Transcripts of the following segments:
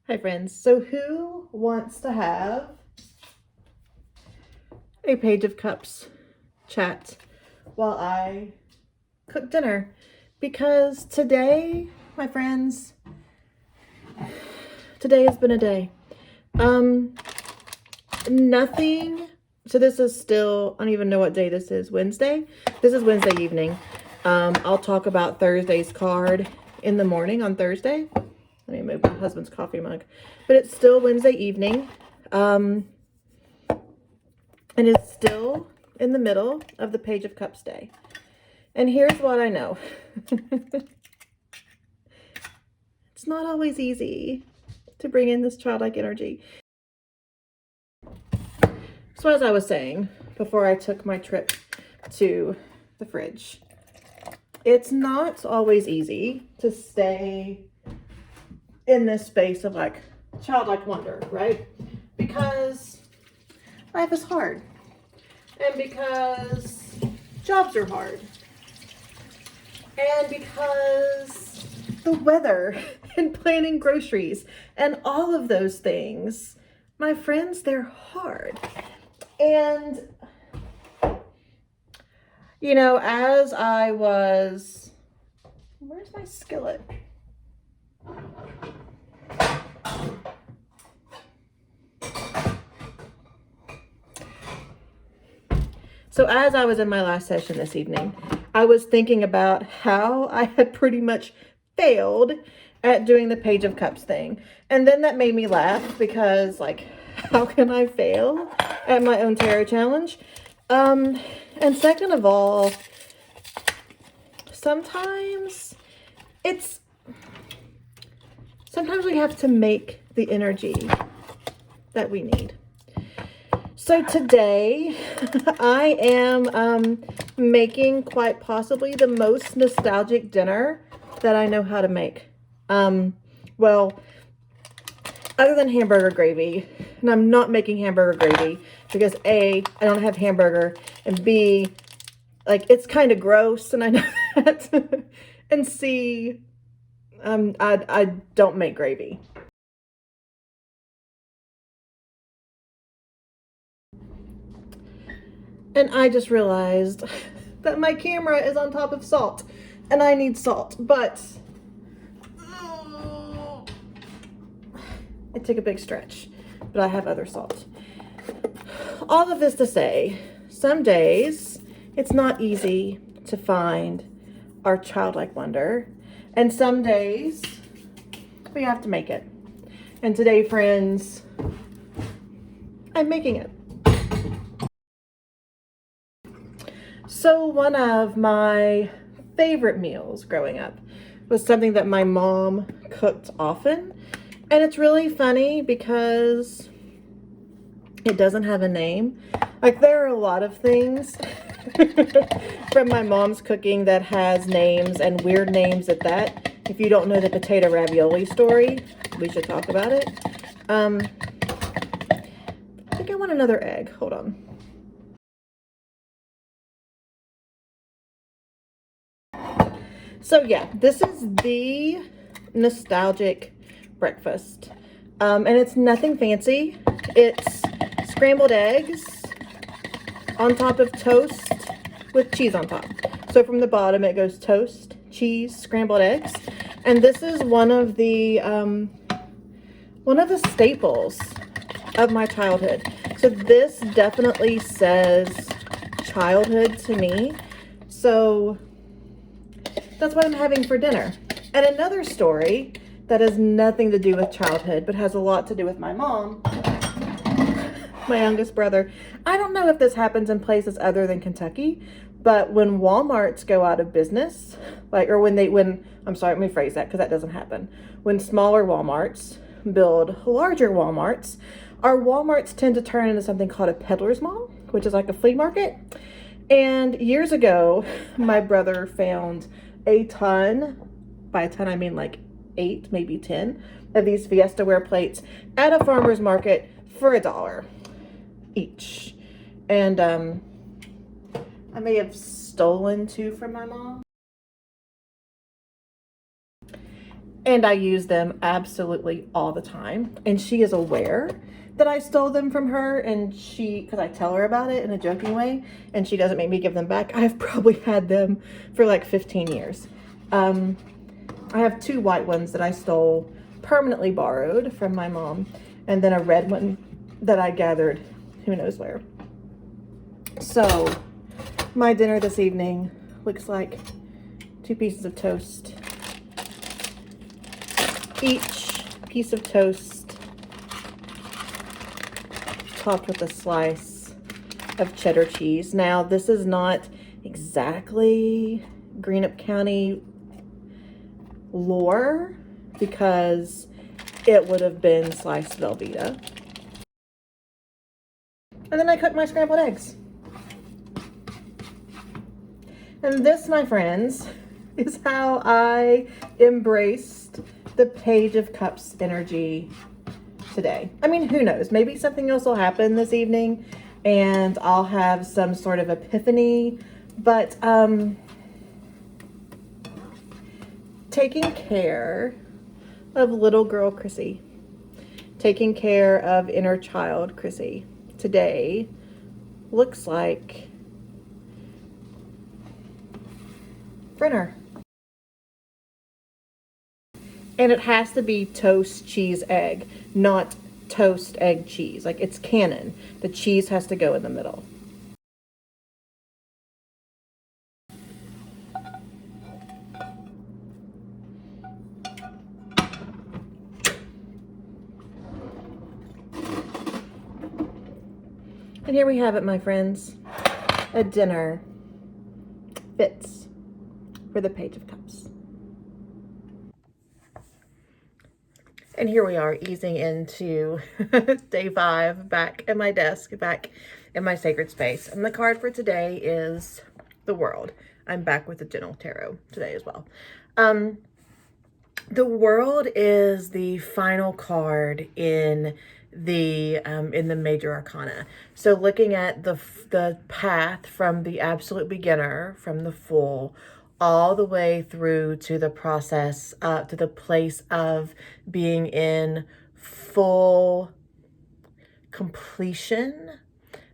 Hi friends, so who wants to have a Page of Cups chat while I cook dinner? Because today, my friends, today has been a day. Nothing, so this is still, I don't even know what day this is, Wednesday? This is Wednesday evening. I'll talk about Thursday's card in the morning on Thursday. Let me move my husband's coffee mug. But it's still Wednesday evening. And it's still in the middle of the Page of Cups day. And here's what I know. It's not always easy to bring in this childlike energy. So as I was saying before I took my trip to the fridge, it's not always easy to stay in this space of like childlike wonder, right? Because life is hard, and because jobs are hard, and because the weather and planning groceries and all of those things, my friends, they're hard. And you know, as I was, where's my skillet? So as I was in my last session this evening, I was thinking about how I had pretty much failed at doing the Page of Cups thing. And then that made me laugh because, like, how can I fail at my own tarot challenge? And second of all, sometimes we have to make the energy that we need. So today I am making quite possibly the most nostalgic dinner that I know how to make. Well, other than hamburger gravy, and I'm not making hamburger gravy because A, I don't have hamburger, and B, like, it's kind of gross, and I know that, and C, I don't make gravy. And I just realized that my camera is on top of salt, and I need salt, but it took a big stretch, but I have other salt. All of this to say, some days it's not easy to find our childlike wonder, and some days we have to make it. And today, friends, I'm making it. So one of my favorite meals growing up was something that my mom cooked often. And it's really funny because it doesn't have a name. Like, there are a lot of things from my mom's cooking that has names, and weird names at that. If you don't know the potato ravioli story, we should talk about it. I think I want another egg. Hold on. So yeah, this is the nostalgic breakfast. And it's nothing fancy. It's scrambled eggs on top of toast with cheese on top. So from the bottom it goes toast, cheese, scrambled eggs. And this is one of the staples of my childhood. So this definitely says childhood to me. So that's what I'm having for dinner. And another story that has nothing to do with childhood, but has a lot to do with my mom, my youngest brother. I don't know if this happens in places other than Kentucky, but when Walmarts go out of business, like, or I'm sorry, let me phrase that because that doesn't happen. When smaller Walmarts build larger Walmarts, our Walmarts tend to turn into something called a peddler's mall, which is like a flea market. And years ago, my brother found a ton, by a ton I mean like 8, maybe 10 of these Fiesta ware plates at a farmer's market for $1 each. And I may have stolen 2 from my mom. And I use them absolutely all the time. And she is aware that I stole them from her, and because I tell her about it in a joking way, and she doesn't make me give them back. I've probably had them for like 15 years. I have 2 white ones that I stole, permanently borrowed from my mom, and then a red one that I gathered who knows where. So my dinner this evening looks like 2 pieces of toast. Each piece of toast topped with a slice of cheddar cheese. Now, this is not exactly Greenup County lore because it would have been sliced Velveeta. And then I cooked my scrambled eggs. And this, my friends, is how I embraced the Page of Cups energy today. I mean, who knows? Maybe something else will happen this evening and I'll have some sort of epiphany. But taking care of little girl Chrissy, taking care of inner child Chrissy today looks like Brenner. And it has to be toast, cheese, egg, not toast, egg, cheese. Like, it's canon. The cheese has to go in the middle. And here we have it, my friends. A dinner fits for the Page of Cups. And here we are, easing into day 5, back at my desk, back in my sacred space. And the card for today is the World. I'm back with the Gentle Tarot today as well. The World is the final card in the major arcana. So looking at the path from the absolute beginner, from the Fool, all the way through to the process, to the place of being in full completion.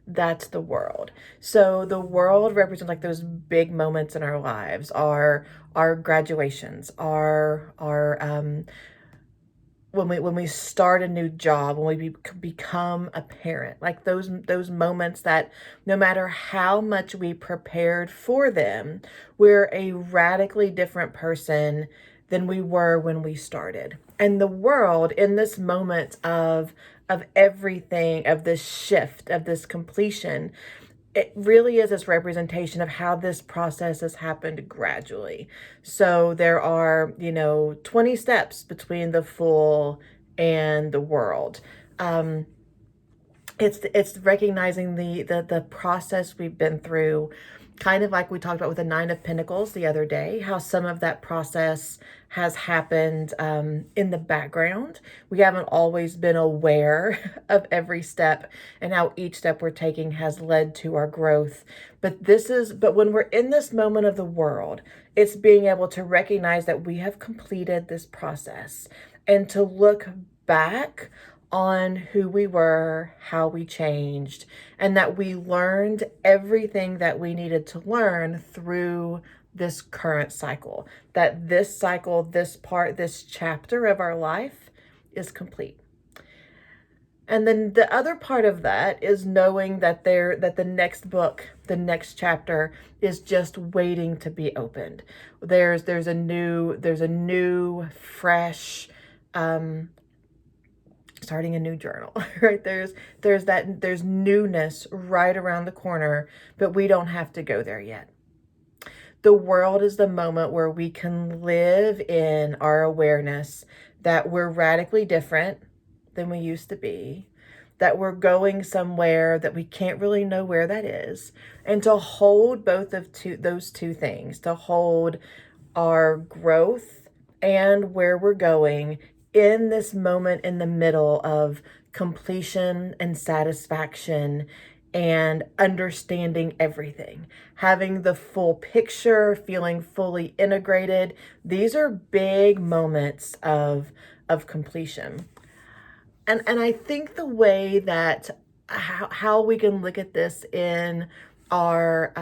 That's the World. So the World represents like those big moments in our lives, our graduations, our when we start a new job, when we become a parent, like those moments that no matter how much we prepared for them, we're a radically different person than we were when we started. And the World, in this moment of everything, of this shift, of this completion, it really is this representation of how this process has happened gradually. So there are, 20 steps between the Fool and the World. It's recognizing the process we've been through, kind of like we talked about with the 9 of Pentacles the other day, how some of that process has happened in the background. We haven't always been aware of every step and how each step we're taking has led to our growth. But when we're in this moment of the World, it's being able to recognize that we have completed this process and to look back on who we were, how we changed, and that we learned everything that we needed to learn through this current cycle. That this cycle, this chapter of our life is complete. And then the other part of that is knowing that the next book, the next chapter is just waiting to be opened. There's a new fresh starting a new journal, right? There's newness right around the corner, but we don't have to go there yet. The World is the moment where we can live in our awareness that we're radically different than we used to be, that we're going somewhere that we can't really know where that is, and to hold both of those two things, to hold our growth and where we're going in this moment in the middle of completion and satisfaction and understanding everything, having the full picture, feeling fully integrated. These are big moments of completion. And I think the way that how we can look at this in our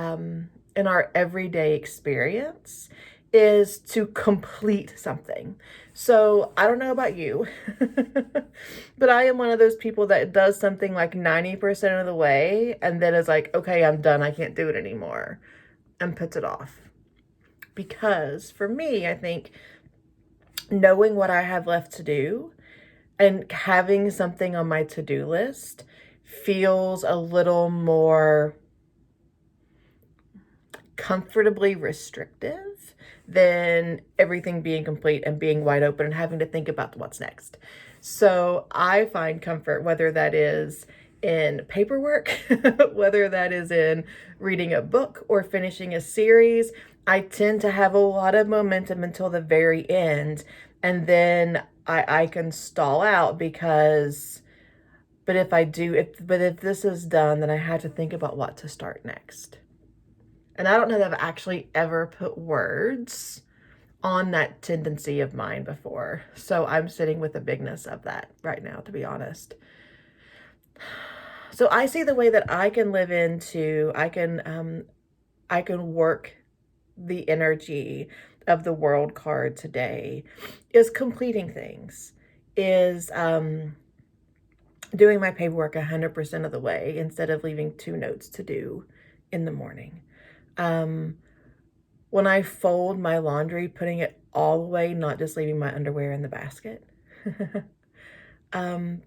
everyday experience is to complete something. So I don't know about you, but I am one of those people that does something like 90% of the way and then is like, okay, I'm done. I can't do it anymore, and puts it off. Because for me, I think knowing what I have left to do and having something on my to-do list feels a little more comfortably restrictive than everything being complete and being wide open and having to think about what's next. So I find comfort, whether that is in paperwork, whether that is in reading a book or finishing a series. I tend to have a lot of momentum until the very end, and then I can stall out because, but if this is done, then I have to think about what to start next. And I don't know that I've actually ever put words on that tendency of mine before. So I'm sitting with the bigness of that right now, to be honest. So I see the way that I can live into, I can work the energy of the world card today is completing things, is doing my paperwork 100% of the way instead of leaving 2 notes to do in the morning. When I fold my laundry, putting it all away, not just leaving my underwear in the basket.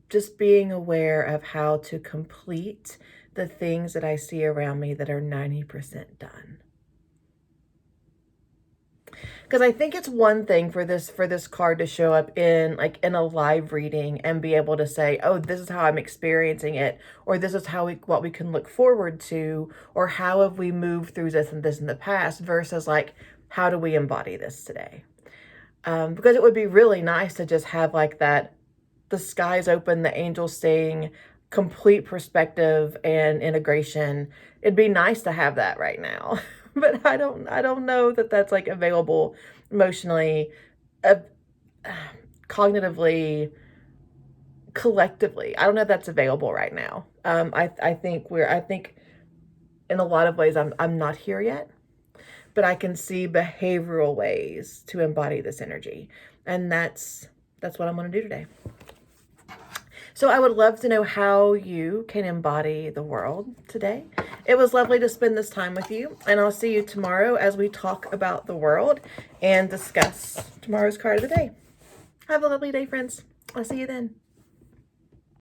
Just being aware of how to complete the things that I see around me that are 90% done. Because I think it's one thing for this card to show up in a live reading and be able to say, oh, this is how I'm experiencing it, or this is what we can look forward to, or how have we moved through this and this in the past, versus like, how do we embody this today? Because it would be really nice to just have like that, the skies open, the angels sing, complete perspective and integration. It'd be nice to have that right now. But I don't know that that's like available emotionally, cognitively, collectively. I don't know if that's available right now. I think in a lot of ways I'm not here yet, but I can see behavioral ways to embody this energy. And that's what I'm going to do today. So I would love to know how you can embody the world today. It was lovely to spend this time with you, and I'll see you tomorrow as we talk about the world and discuss tomorrow's card of the day. Have a lovely day, friends. I'll see you then.